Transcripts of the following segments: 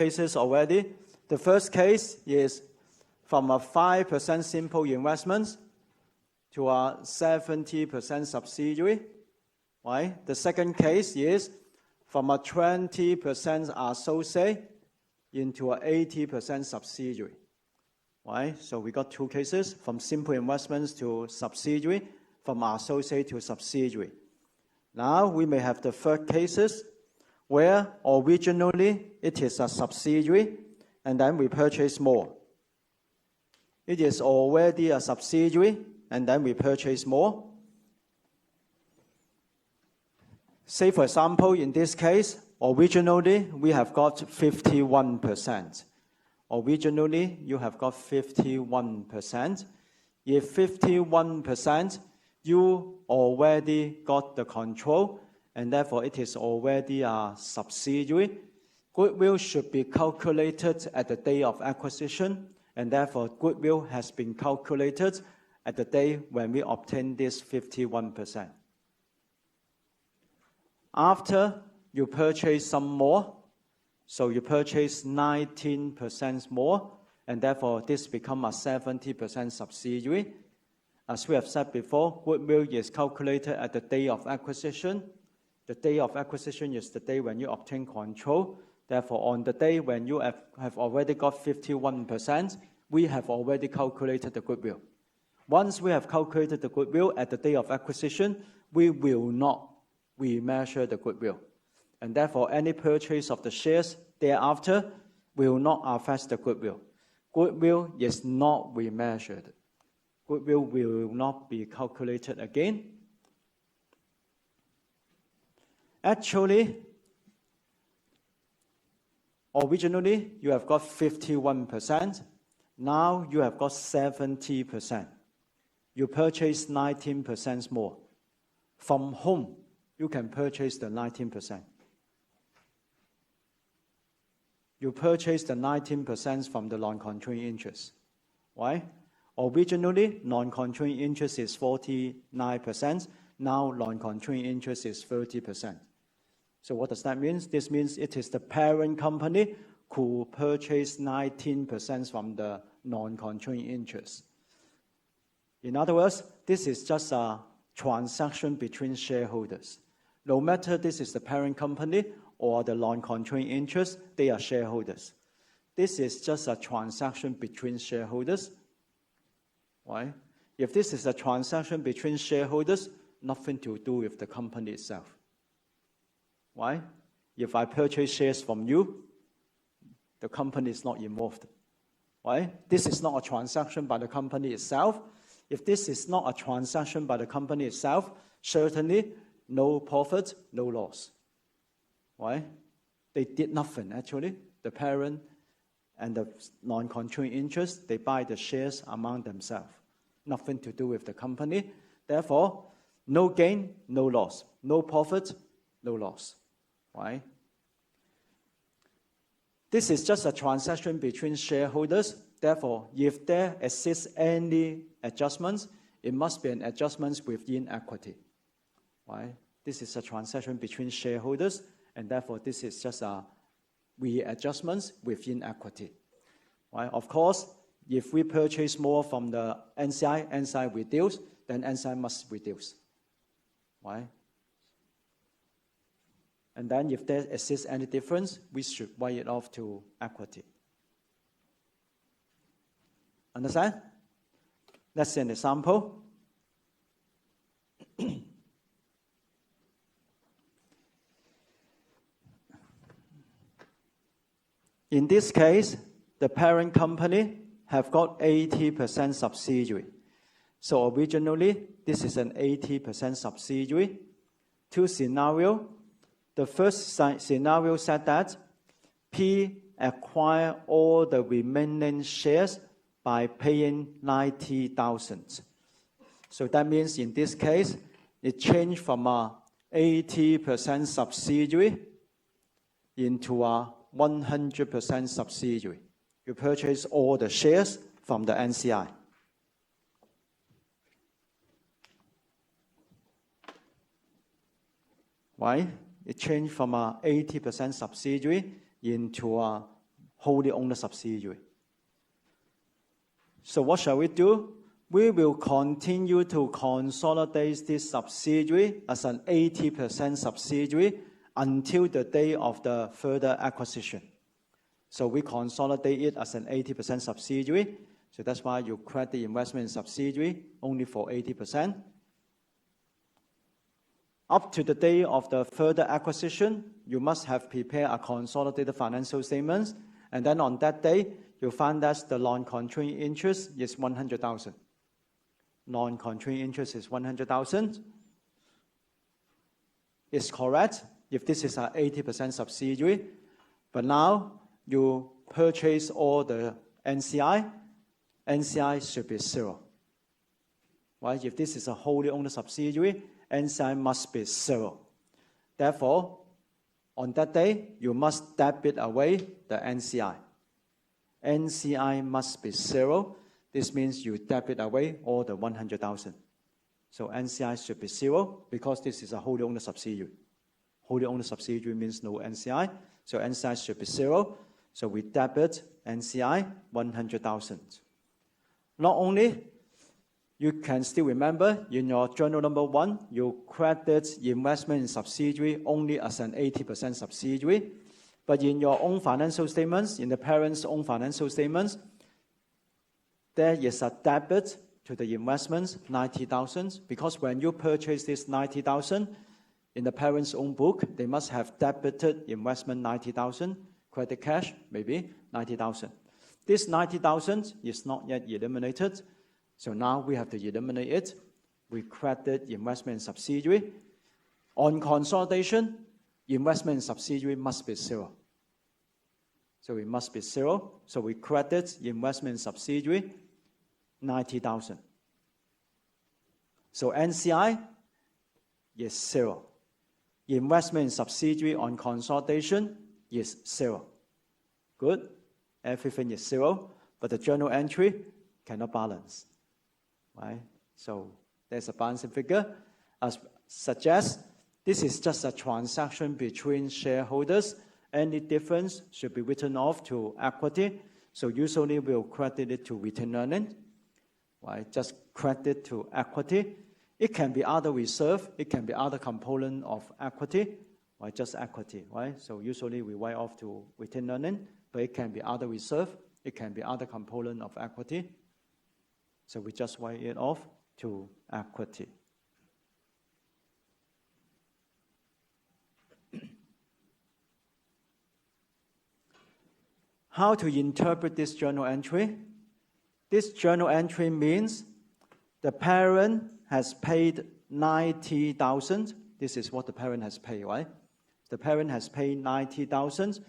cases already. The first case is from a 5% simple investments to a 70% subsidiary. Right? The second case is from a 20% associate into an 80% subsidiary. Right? So we got two cases, from simple investments to subsidiary, from associate to subsidiary. Now we may have the third cases where originally it is a subsidiary and then we purchase more. It is already a subsidiary and then we purchase more. Say for example, in this case, originally we have got 51%. Originally, you have got 51%. If 51%, you already got the control, and therefore it is already a subsidiary. Goodwill should be calculated at the day of acquisition, and therefore goodwill has been calculated at the day when we obtain this 51%. After you purchase some more, so you purchase 19% more, and therefore this becomes a 70% subsidiary. As we have said before, goodwill is calculated at the day of acquisition. The day of acquisition is the day when you obtain control. Therefore, on the day when you have already got 51%, we have already calculated the goodwill. Once we have calculated the goodwill at the day of acquisition, we will not remeasure the goodwill. And therefore, any purchase of the shares thereafter will not affect the goodwill. Goodwill is not remeasured. Goodwill will not be calculated again. Actually, originally you have got 51%. Now you have got 70%. You purchase 19% more. From whom you can purchase the 19%? You purchase the 19% from the non-controlling interest. Why? Originally, non-controlling interest is 49%. Now, non-controlling interest is 30%. So what does that mean? This means it is the parent company who purchased 19% from the non-controlling interest. In other words, this is just a transaction between shareholders. No matter this is the parent company or the non-controlling interest, they are shareholders. This is just a transaction between shareholders. Why? If this is a transaction between shareholders, nothing to do with the company itself. Why? If I purchase shares from you, the company is not involved. Why? This is not a transaction by the company itself. If this is not a transaction by the company itself, certainly no profit, no loss. Why? They did nothing, actually. The parent and the non-controlling interest, they buy the shares among themselves. Nothing to do with the company. Therefore, no gain, no loss. No profit, no loss. Why? This is just a transaction between shareholders. Therefore, if there exists any adjustments, it must be an adjustment within equity. Why? This is a transaction between shareholders, and therefore this is just a readjustments within equity. Why? Of course, if we purchase more from the NCI, NCI reduce, then NCI must reduce. Why? And then if there exists any difference, we should write it off to equity. Understand? Let's see an example. In this case, the parent company have got 80% subsidiary. So originally, this is an 80% subsidiary. Two scenarios. The first scenario said that P acquire all the remaining shares by paying 90,000. So that means in this case, it changed from a 80% subsidiary into a 100% subsidiary. You purchase all the shares from the NCI. Why? It changed from a 80% subsidiary into a wholly owned subsidiary. So what shall we do? We will continue to consolidate this subsidiary as an 80% subsidiary until the day of the further acquisition. So we consolidate it as an 80% subsidiary. So that's why you credit the investment in subsidiary only for 80%. Up to the day of the further acquisition, you must have prepared a consolidated financial statements. And then on that day, you find that the non-controlling interest is 100,000. Non-controlling interest is 100,000. It's correct if this is an 80% subsidiary. But now you purchase all the NCI, NCI should be 0. Right? If this is a wholly owned subsidiary, NCI must be 0. Therefore, on that day, you must debit away the NCI. NCI must be 0. This means you debit away all the 100,000. So NCI should be 0 because this is a wholly owned subsidiary. Wholly owned subsidiary means no NCI. So NCI should be 0. So we debit NCI 100,000. Not only, you can still remember in your journal number 1, you credit investment in subsidiary only as an 80% subsidiary. But in your own financial statements, in the parent's own financial statements, there is a debit to the investments, 90,000, because when you purchase this 90,000, in the parent's own book, they must have debited investment 90,000, credit cash, maybe 90,000. This 90,000 is not yet eliminated, so now we have to eliminate it. We credit investment in subsidiary. On consolidation, investment in subsidiary must be 0. So it must be 0. So we credit investment in subsidiary 90,000. So NCI is 0. Investment in subsidiary on consolidation is 0. Good. Everything is 0, but the journal entry cannot balance. Right? So there's a balancing figure. As suggests, this is just a transaction between shareholders. Any difference should be written off to equity. So usually we'll credit it to retained earnings. Right? Just credit to equity. It can be other reserve. It can be other component of equity. Right? Just equity. Right? So usually we write off to retained earnings, but it can be other reserve. It can be other component of equity. So we just write it off to equity. How to interpret this journal entry? This journal entry means the parent has paid 90,000. This is what the parent has paid, right? The parent has paid 90,000.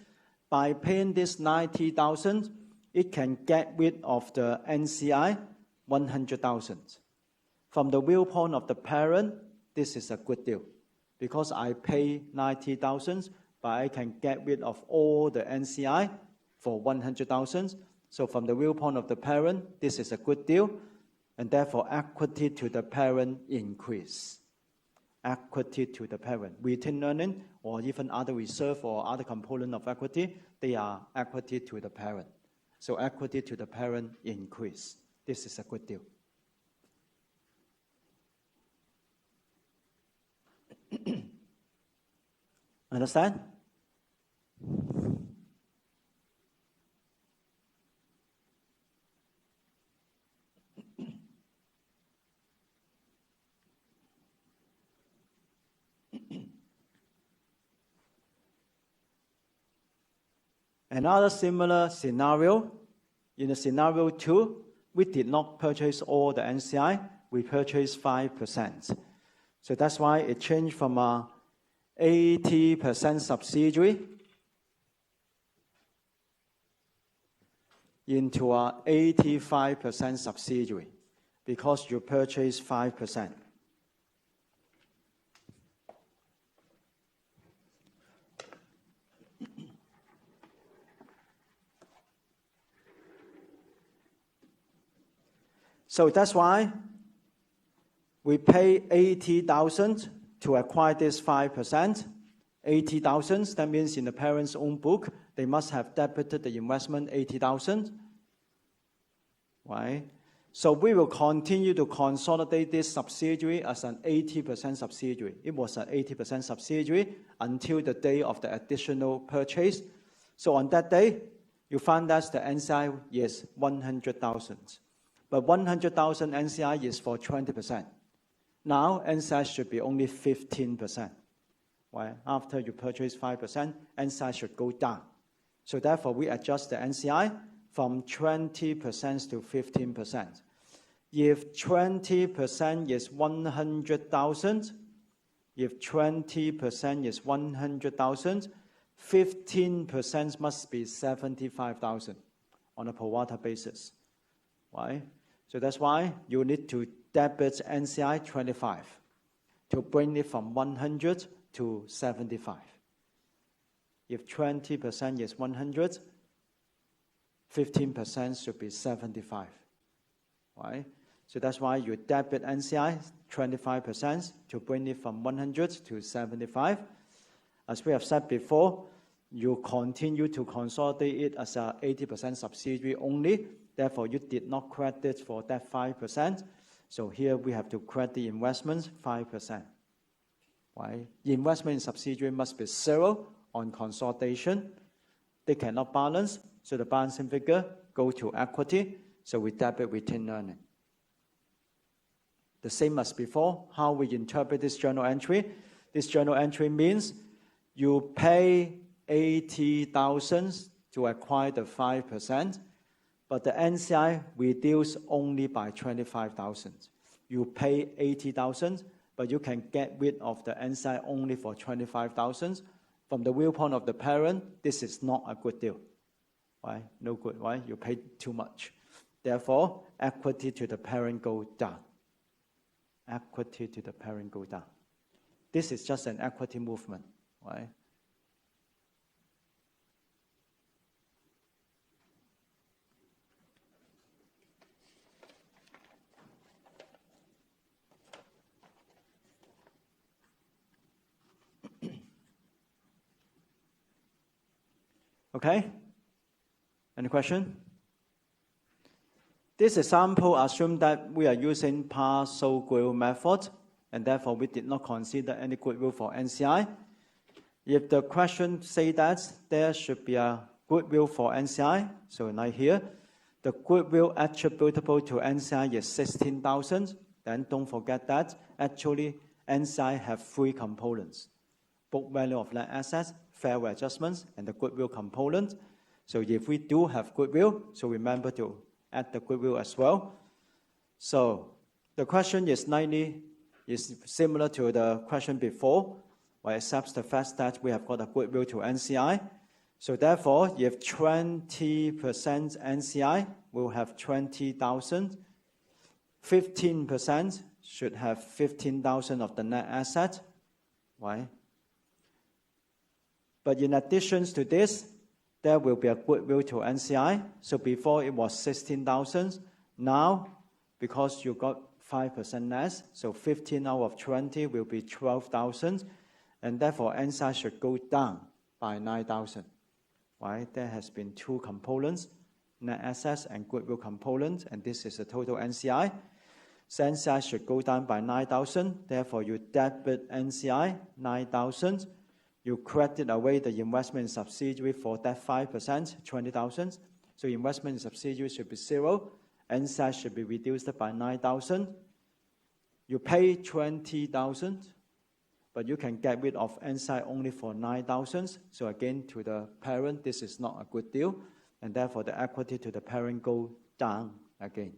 By paying this 90,000, it can get rid of the NCI 100,000. From the viewpoint of the parent, this is a good deal because I pay 90,000, but I can get rid of all the NCI for 100,000. So from the viewpoint of the parent, this is a good deal, and therefore equity to the parent increase. Equity to the parent. Retained earnings or even other reserve or other component of equity, they are equity to the parent. So equity to the parent increase. This is a good deal. Understand? Another similar scenario, in the scenario 2, we did not purchase all the NCI, we purchased 5%. So that's why it changed from a 80% subsidiary into a 85% subsidiary because you purchased 5%. So that's why we pay 80,000 to acquire this 5%, 80,000, that means in the parent's own book, they must have debited the investment 80,000, right? So we will continue to consolidate this subsidiary as an 80% subsidiary. It was an 80% subsidiary until the day of the additional purchase. So on that day, you find that the NCI is 100,000. But 100,000 NCI is for 20%. Now, NCI should be only 15%. Right? After you purchase 5%, NCI should go down. So therefore, we adjust the NCI from 20% to 15%. If 20% is 100,000, if 20% is 100,000, 15% must be 75,000 on a pro rata basis. Right? So that's why you need to debit NCI 25 to bring it from 100 to 75. If 20% is 100, 15% should be 75. Right? So that's why you debit NCI 25% to bring it from 100 to 75. As we have said before, you continue to consolidate it as an 80% subsidiary only. Therefore, you did not credit for that 5%. So here we have to credit the investments 5%. Right? The investment in subsidiary must be zero on consolidation. They cannot balance, so the balancing figure go to equity. So we debit retained earning. The same as before, how we interpret this journal entry. This journal entry means you pay 80,000 to acquire the 5%, but the NCI reduced only by 25,000. You pay 80,000, but you can get rid of the NCI only for 25,000. From the viewpoint of the parent, this is not a good deal. Why? No good, right? You paid too much. Therefore, equity to the parent go down. Equity to the parent go down. This is just an equity movement, right? Okay? Any question? This example assumes that we are using partial goodwill method, and therefore we did not consider any goodwill for NCI. If the question say that there should be a goodwill for NCI, so like here, the goodwill attributable to NCI is 16,000, then don't forget that actually NCI have three components: book value of net assets, fair value adjustments, and the goodwill component. So if we do have goodwill, so remember to add the goodwill as well. So the question is similar to the question before, where accepts the fact that we have got a goodwill to NCI. So therefore, if 20% NCI will have 20,000, 15% should have 15,000 of the net asset, right? But in addition to this, there will be a goodwill to NCI. So before it was 16,000. Now, because you got 5% less, so 15 out of 20 will be 12,000. And therefore, NCI should go down by 9,000. Right? There has been two components, net assets and goodwill component, and this is the total NCI. So NCI should go down by 9,000. Therefore, you debit NCI 9,000. You credit away the investment in subsidiary for that 5%, 20,000. So investment in subsidiary should be zero. NCI should be reduced by 9,000. You pay 20,000, but you can get rid of NCI only for 9,000. So again, to the parent, this is not a good deal. And therefore, the equity to the parent go down again.